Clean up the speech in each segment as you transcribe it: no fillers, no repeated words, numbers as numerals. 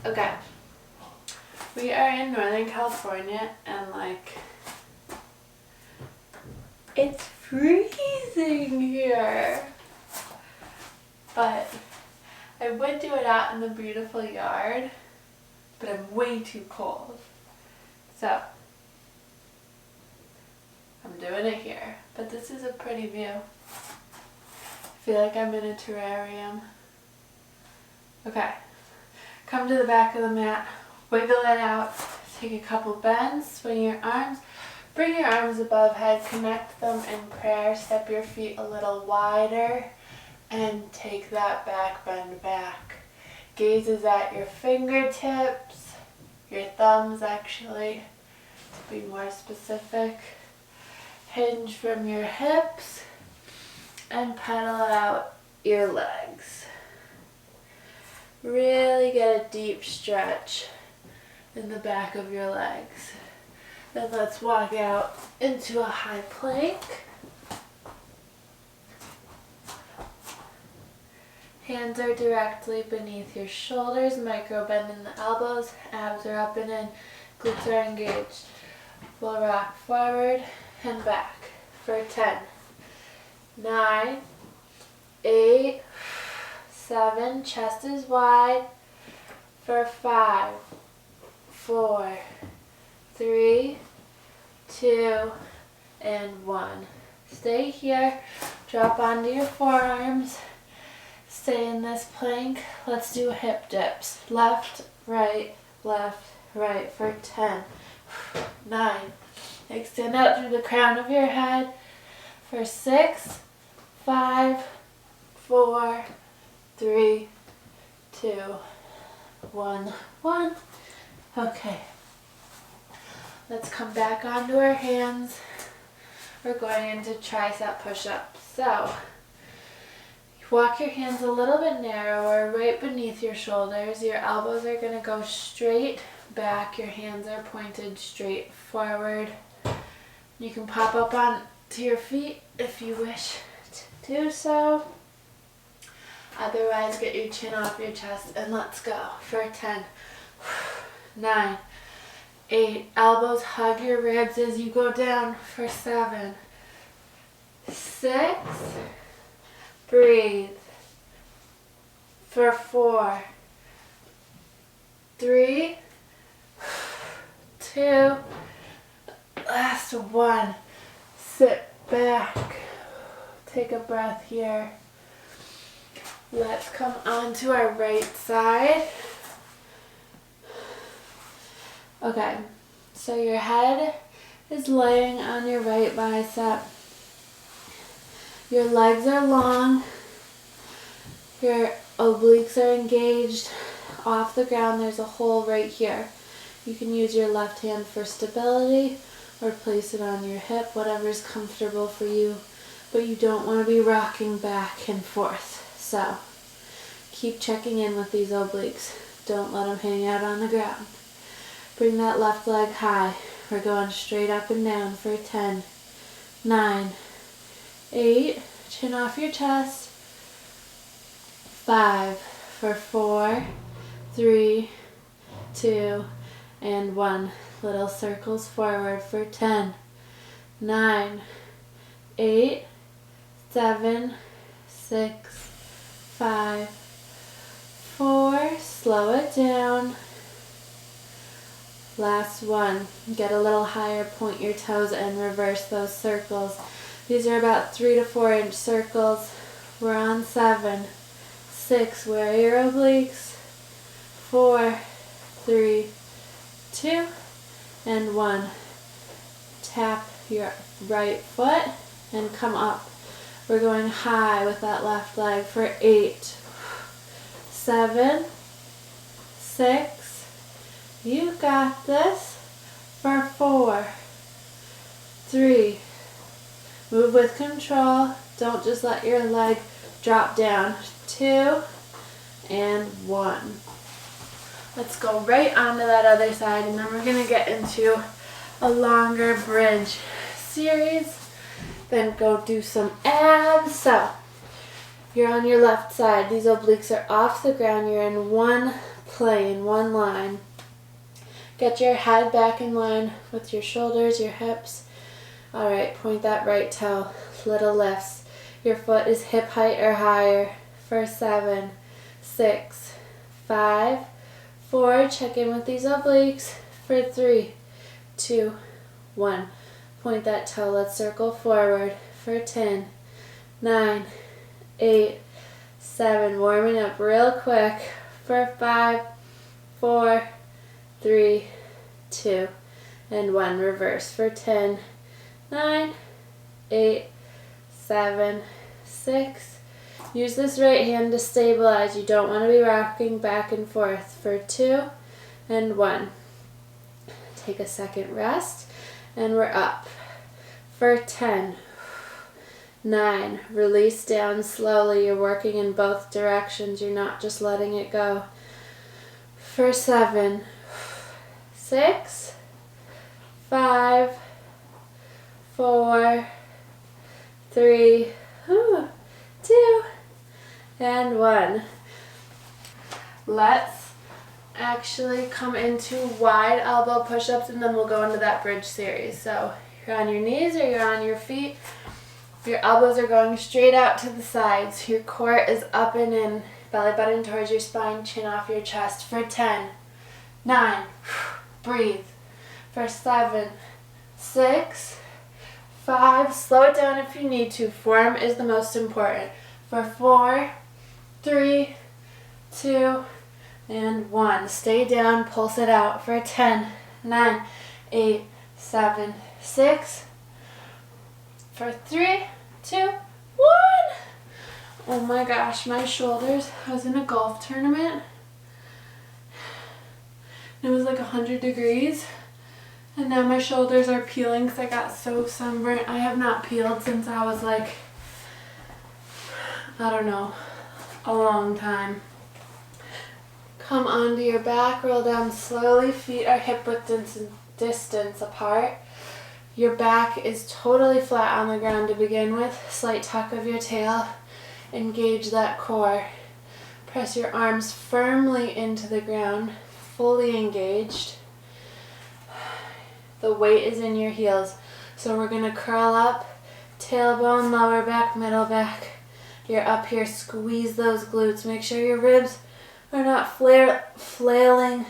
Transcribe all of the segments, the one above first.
Okay. We are in Northern California and it's freezing here. But I would do it out in the beautiful yard, but I'm way too cold. So I'm doing it here. But this is a pretty view. I feel like I'm in a terrarium. Okay. Come to the back of the mat. Wiggle it out. Take a couple bends. Swing your arms. Bring your arms above head. Connect them in prayer. Step your feet a little wider. And take that back bend back. Gazes at your fingertips. Your thumbs actually. To be more specific. Hinge from your hips. And pedal out your legs. Really get a deep stretch in the back of your legs. Then let's walk out into a high plank. Hands are directly beneath your shoulders, micro bend in the elbows, abs are up and in, glutes are engaged. We'll rock forward and back for 10, 9, 8, 7, chest is wide, for 5, 4, 3, 2, and 1. Stay here, drop onto your forearms, stay in this plank. Let's do hip dips. Left, right for 10, 9. Extend out through the crown of your head for 6, 5, 4, 3, 2, 1. Okay. Let's come back onto our hands. We're going into tricep push-ups. So, walk your hands a little bit narrower, right beneath your shoulders. Your elbows are going to go straight back. Your hands are pointed straight forward. You can pop up onto your feet if you wish to do so. Otherwise, get your chin off your chest and let's go for 10, 9, 8. Elbows hug your ribs as you go down for 7, 6. Breathe for 4, 3, 2. Last one. Sit back. Take a breath here. Let's come onto our right side. Okay, so your head is laying on your right bicep. Your legs are long. Your obliques are engaged. Off the ground, there's a hole right here. You can use your left hand for stability or place it on your hip, whatever's comfortable for you. But you don't want to be rocking back and forth. So, keep checking in with these obliques. Don't let them hang out on the ground. Bring that left leg high. We're going straight up and down for 10, 9, 8. Chin off your chest. 5 for 4, 3, 2, and 1. Little circles forward for 10, 9, 8, 7, 6, 5, 4. Slow it down. Last one. Get a little higher, point your toes and reverse those circles. These are about 3 to 4 inch circles. We're on 7, 6. Where are your obliques? 4, 3, 2, and 1. Tap your right foot and come up. We're going high with that left leg for 8, 7, 6. You got this. For 4, 3. Move with control. Don't just let your leg drop down. 2 and 1. Let's go right onto that other side, and then we're going to get into a longer bridge series. Then go do some abs. So, you're on your left side. These obliques are off the ground. You're in one Play in one line. Get your head back in line with your shoulders, your hips. All right, point that right toe, little lifts. Your foot is hip height or higher for 7, 6, 5, 4. Check in with these obliques for 3, 2, 1. Point that toe, let's circle forward for 10, 9, 8, 7. Warming up real quick for 5, 4, 3, 2, and 1. Reverse for 10, 9, 8, 7, 6. Use this right hand to stabilize. You don't want to be rocking back and forth for 2 and 1. Take a second rest, and we're up for 10, 9. Release down slowly. You're working in both directions. You're not just letting it go. For 7, 6, 5, 4, 3, 2, and 1. Let's actually come into wide elbow push-ups, and then we'll go into that bridge series. So you're on your knees or you're on your feet. Your elbows are going straight out to the sides. Your core is up and in, belly button towards your spine, chin off your chest for 10, 9, breathe, for 7, 6, 5, slow it down if you need to. Form is the most important. For 4, 3, 2, and 1. Stay down, pulse it out for 10, 9, 8, 7, 6, for 3, 2, 1. Oh my gosh, my shoulders. I was in a golf tournament. It was like 100 degrees. And now my shoulders are peeling because I got so sunburnt. I have not peeled since I was like, I don't know, a long time. Come onto your back, roll down slowly. Feet are hip width distance apart. Your back is totally flat on the ground to begin with. Slight tuck of your tail. Engage that core. Press your arms firmly into the ground, fully engaged. The weight is in your heels. So we're going to curl up, tailbone, lower back, middle back. You're up here, squeeze those glutes. Make sure your ribs are not flaring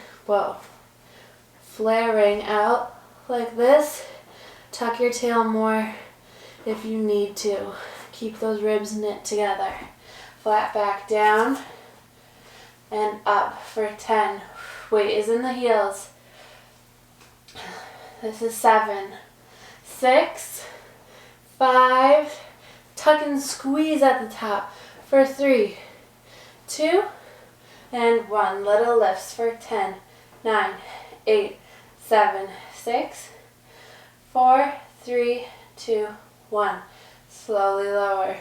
out like this. Tuck your tail more if you need to. Keep those ribs knit together. Flat back down and up for 10. Weight is in the heels. This is 7, 6, 5, tuck and squeeze at the top for 3, 2, and 1. Little lifts for 10, 9, 8, 7, 6, 4, 3, 2, 1. Slowly lower.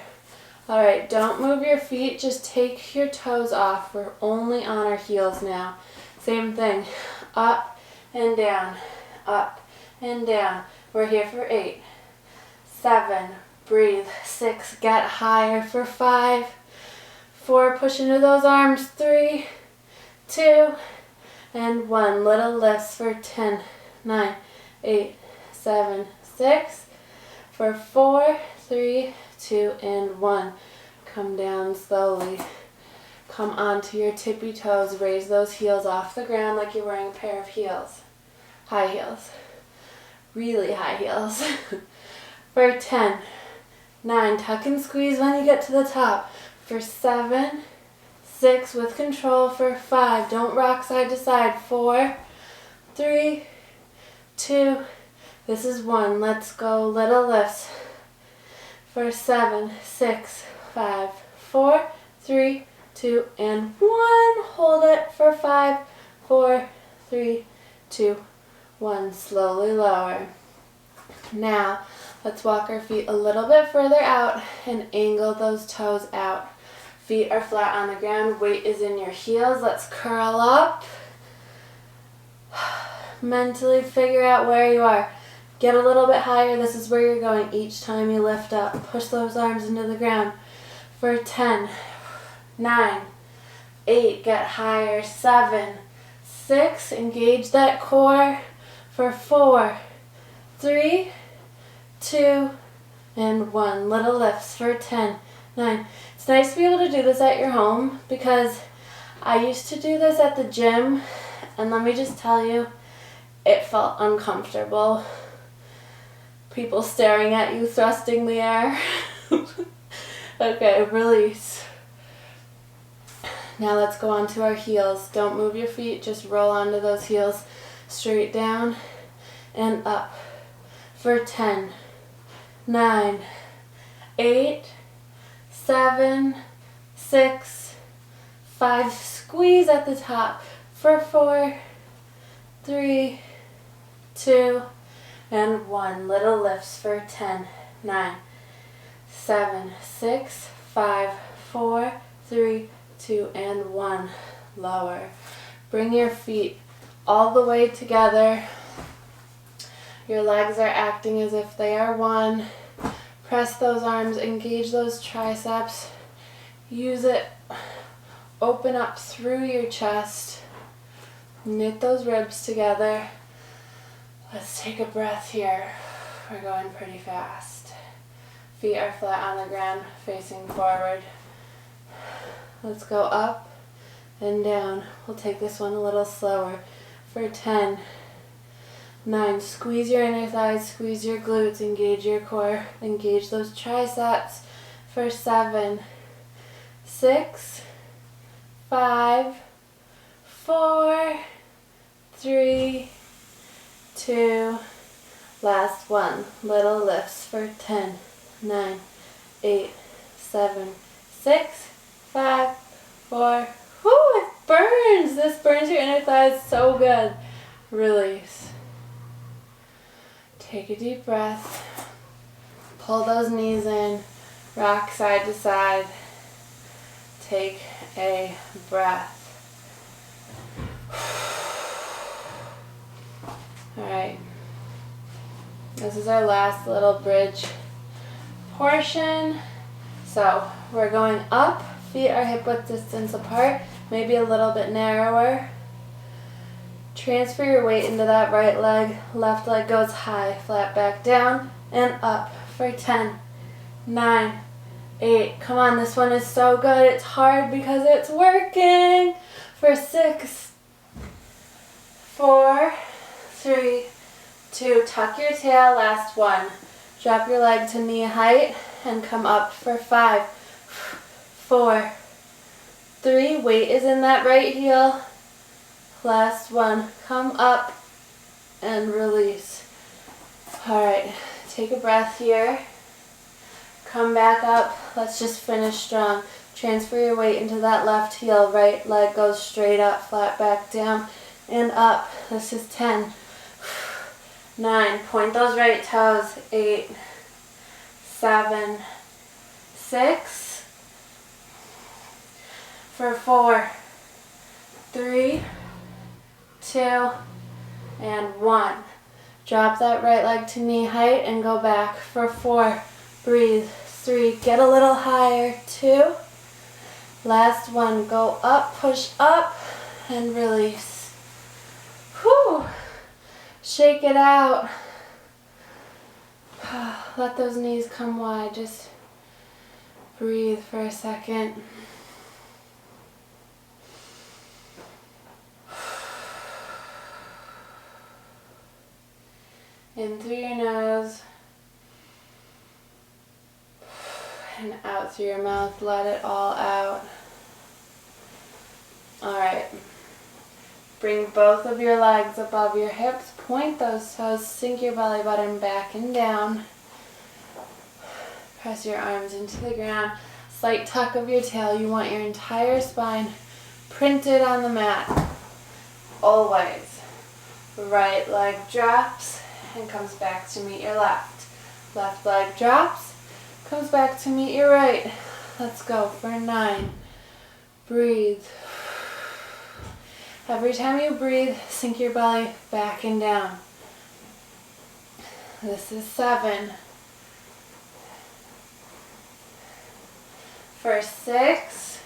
Alright, don't move your feet, just take your toes off. We're only on our heels now. Same thing, up and down, up and down. We're here for 8, 7, breathe, 6, get higher for 5, 4, push into those arms, 3, 2, and 1. Little lifts for 10, 9, 8, 7, 6, for 4, 3, 2, and 1. Come down slowly. Come onto your tippy toes. Raise those heels off the ground like you're wearing a pair of heels. High heels. Really high heels. For 10, 9, tuck and squeeze when you get to the top. For 7, 6, with control. For 5, don't rock side to side. 4, 3, 2, this is 1. Let's go. Little lifts. For 7, 6, 5, 4, 3, 2, and 1. Hold it for 5, 4, 3, 2, 1. Slowly lower. Now, let's walk our feet a little bit further out and angle those toes out. Feet are flat on the ground. Weight is in your heels. Let's curl up. Mentally figure out where you are. Get a little bit higher. This is where you're going each time you lift up. Push those arms into the ground for 10, 9, 8, get higher. 7, 6, engage that core for 4, 3, 2, and 1. Little lifts for 10, 9. It's nice to be able to do this at your home because I used to do this at the gym, and let me just tell you, it felt uncomfortable. People staring at you, thrusting the air. Okay, release. Now let's go on to our heels. Don't move your feet, just roll onto those heels. Straight down and up for 10, 9, 8, 7, 6, 5. Squeeze at the top for 4, 3, 2, and 1. Little lifts for 10, 9, 7, 6, 5, 4, 3, 2, and 1. Lower. Bring your feet all the way together. Your legs are acting as if they are one. Press those arms, engage those triceps. Use it. Open up through your chest. Knit those ribs together. Let's take a breath here. We're going pretty fast. Feet are flat on the ground, facing forward. Let's go up and down. We'll take this one a little slower for 10, 9. Squeeze your inner thighs, squeeze your glutes, engage your core, engage those triceps for 7, 6, 5, 4, 3, 2, last one. Little lifts for 10, 9, 8, 7, 6, 5, 4. Whoo, it burns! This burns your inner thighs so good. Release. Take a deep breath. Pull those knees in. Rock side to side. Take a breath. Alright. This is our last little bridge portion. So we're going up. Feet are hip width distance apart. Maybe a little bit narrower. Transfer your weight into that right leg. Left leg goes high. Flat back down and up for 10, 9, 8. Come on, this one is so good. It's hard because it's working. For 6, 4, 3, 2. Tuck your tail. Last one. Drop your leg to knee height and come up for 5, 4, 3. Weight is in that right heel. Last one. Come up and release. Alright, take a breath here. Come back up. Let's just finish strong. Transfer your weight into that left heel. Right leg goes straight up, flat back down, and up. This is 10, 9. Point those right toes. 8, 7, 6. For 4, 3, 2, and 1. Drop that right leg to knee height and go back for 4. Breathe. 3. Get a little higher. 2. Last one. Go up, push up, and release. Whew. Shake it out. Let those knees come wide. Just breathe for a second. In through your nose and out through your mouth. Let it all out. Alright. Bring both of your legs above your hips. Point those toes. Sink your belly button back and down. Press your arms into the ground. Slight tuck of your tail. You want your entire spine printed on the mat. Always. Right leg drops and comes back to meet your left. Left leg drops, comes back to meet your right. Let's go for 9. Breathe. Every time you breathe, sink your belly back and down. This is 7. For 6,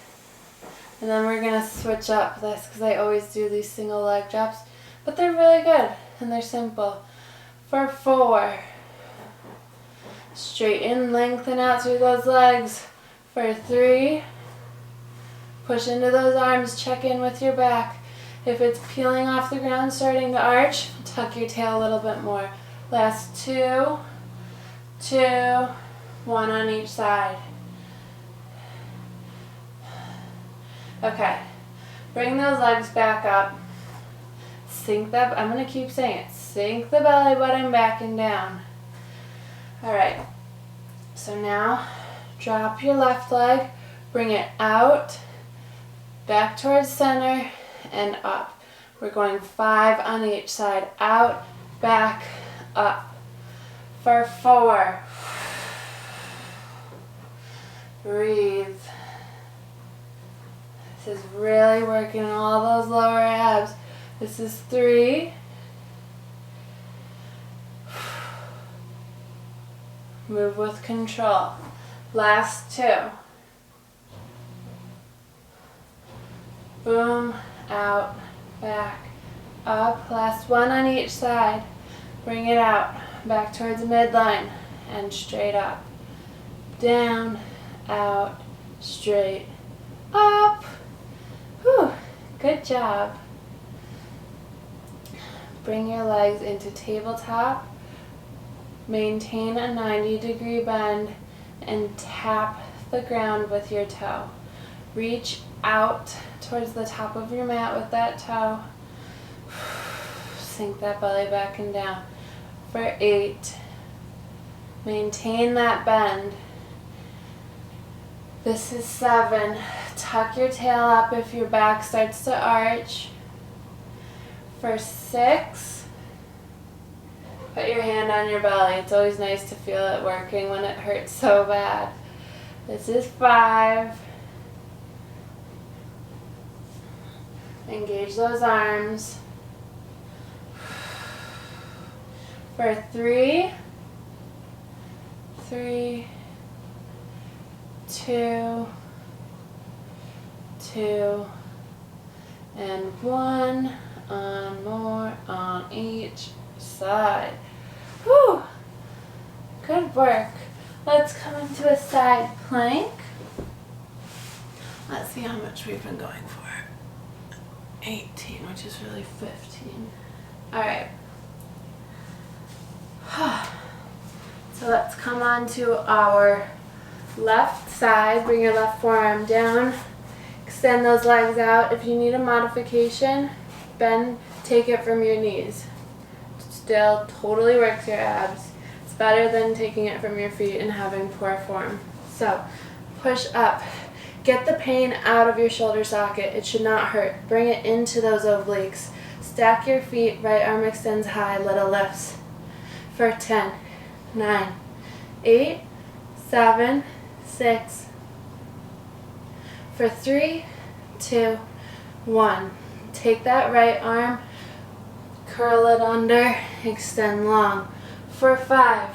And then we're going to switch up this because I always do these single leg drops. But they're really good and they're simple. For 4. Straighten, lengthen out through those legs. For 3. Push into those arms, check in with your back. If it's peeling off the ground, starting to arch, tuck your tail a little bit more. Last 2, 2, 1 on each side. Okay, bring those legs back up. Sink that, I'm going to keep saying it. Sink the belly button back and down. Alright, so now drop your left leg, bring it out, back towards center, and up. We're going 5 on each side. Out, back, up. For 4. Breathe. This is really working all those lower abs. This is 3. Move with control. Last 2. Boom, out, back, up. Last 1 on each side. Bring it out, back towards midline, and straight up. Down, out, straight, up. Whew, good job. Bring your legs into tabletop. Maintain a 90-degree bend and tap the ground with your toe. Reach out towards the top of your mat with that toe. Sink that belly back and down. For 8. Maintain that bend. This is 7. Tuck your tail up if your back starts to arch. For 6. Put your hand on your belly. It's always nice to feel it working when it hurts so bad. This is 5. Engage those arms. For 3, 3, 2, 2, and 1. More on each side. Whew. Good work. Let's come into a side plank. Let's see how much we've been going for. 18, which is really 15. All right. So let's come on to our left side. Bring your left forearm down. Extend those legs out. If you need a modification, bend, take it from your knees. Still totally works your abs. It's better than taking it from your feet and having poor form. So push up. Get the pain out of your shoulder socket. It should not hurt. Bring it into those obliques. Stack your feet. Right arm extends high. Little lifts. For 10, 9, 8, 7, 6. For 3, 2, 1. Take that right arm. Curl it under. Extend long. For 5,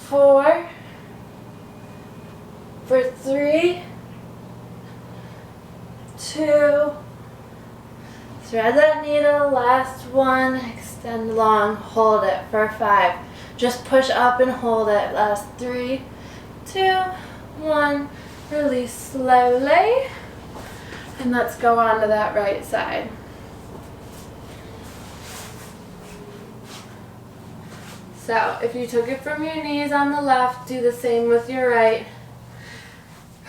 4, for 3, 2, thread that needle, last 1, extend long, hold it for 5. Just push up and hold it. Last 3, 2, 1, release slowly. And let's go on to that right side. So if you took it from your knees on the left, do the same with your right.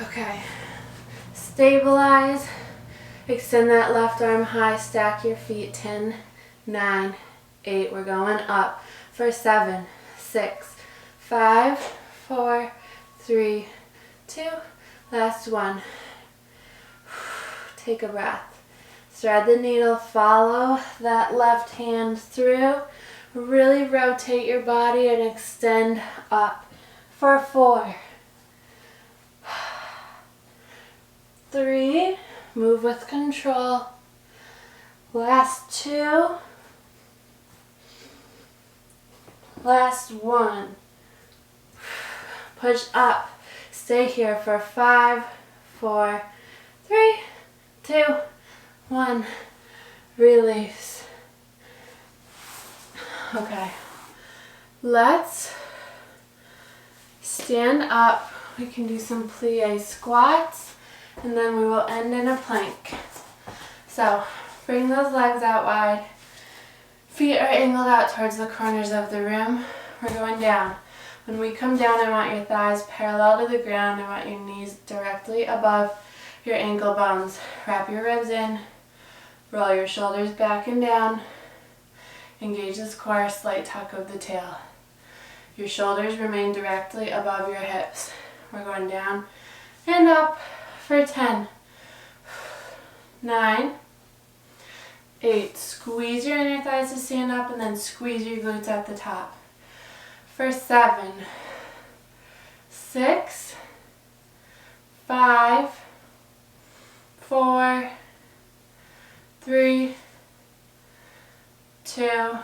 Okay, stabilize, extend that left arm high, stack your feet. 10, 9, 8, we're going up. For 7, 6, 5, 4, 3, 2, last 1. Take a breath. Thread the needle, follow that left hand through. Really rotate your body and extend up. For 4, 3, move with control. Last 2, last 1. Push up. Stay here for 5, 4, 3, 2, 1. Release. Okay. Let's stand up. We can do some plie squats, and then we will end in a plank. So bring those legs out wide. Feet are angled out towards the corners of the room. We're going down. When we come down, I want your thighs parallel to the ground. I want your knees directly above your ankle bones. Wrap your ribs in. Roll your shoulders back and down. Engage this core, slight tuck of the tail. Your shoulders remain directly above your hips. We're going down and up for 10, 9, 8. Squeeze your inner thighs to stand up and then squeeze your glutes at the top. For 7, 6, 5, 4, 3, 2,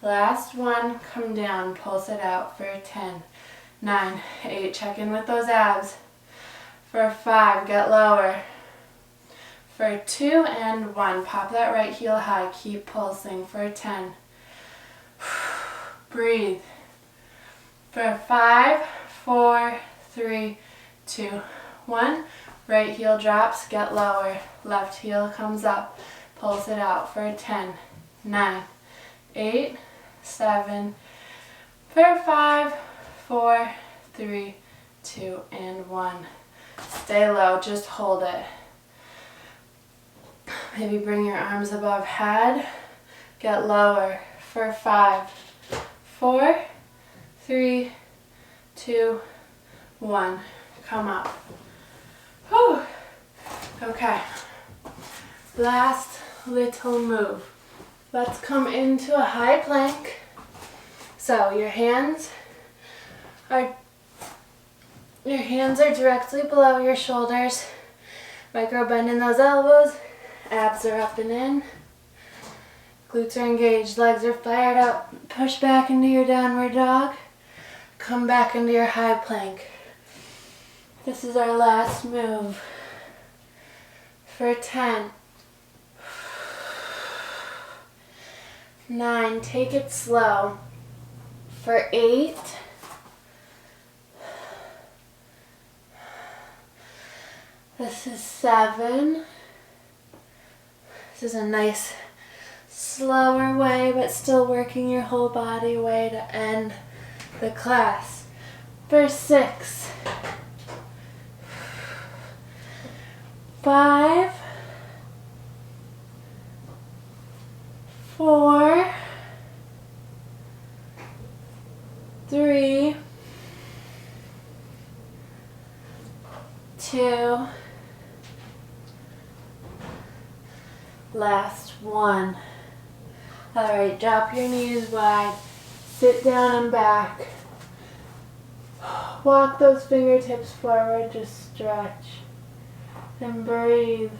last one, come down, pulse it out for 10, 9, 8, check in with those abs. For 5, get lower. For 2 and 1, pop that right heel high, keep pulsing for 10. Breathe. For 5, 4, 3, 2, 1, right heel drops, get lower. Left heel comes up, pulse it out for 10, 9, 8, 7, for 5, 4, 3, 2, and 1. Stay low, just hold it. Maybe bring your arms above head, get lower. For 5, 4, 3, 2, 1. Come up. Whew. Okay. Last little move. Let's come into a high plank. So your hands are directly below your shoulders. Micro bend in those elbows. Abs are up and in. Glutes are engaged. Legs are fired up. Push back into your downward dog. Come back into your high plank. This is our last move. For 10, 9, take it slow. For 8, this is 7. This is a nice slower way, but still working your whole body way to end the class. For 6, 5, 4, 3, 2, last one. Alright, drop your knees wide, sit down and back. Walk those fingertips forward, just stretch. And breathe.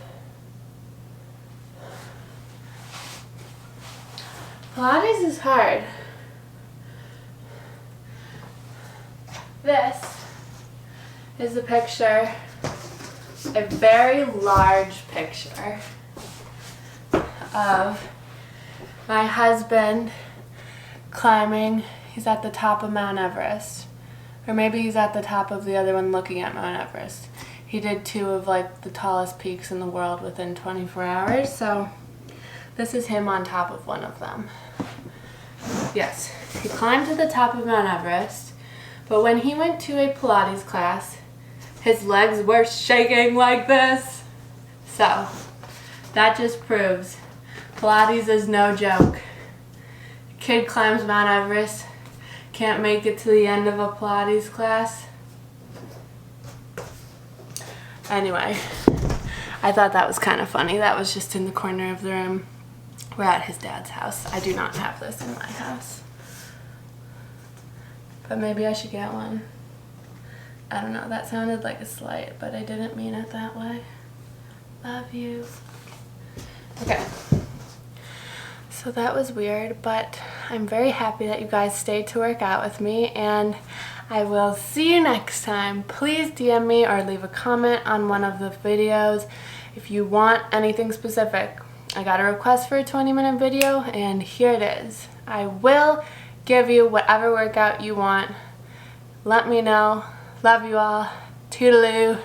Pilates is hard. This is a picture, a very large picture of my husband climbing. He's at the top of Mount Everest. Or maybe he's at the top of the other one looking at Mount Everest. He did 2 of like the tallest peaks in the world within 24 hours, so this is him on top of one of them. Yes, he climbed to the top of Mount Everest, but when he went to a Pilates class, his legs were shaking like this. So that just proves Pilates is no joke. Kid climbs Mount Everest, can't make it to the end of a Pilates class. Anyway, I thought that was kind of funny. That was just in the corner of the room. We're at his dad's house. I do not have this in my house. But maybe I should get one. I don't know, that sounded like a slight, but I didn't mean it that way. Love you. Okay. So that was weird, but I'm very happy that you guys stayed to work out with me, and I will see you next time. Please DM me or leave a comment on one of the videos if you want anything specific. I got a request for a 20-minute video and here it is. I will give you whatever workout you want. Let me know. Love you all. Toodaloo.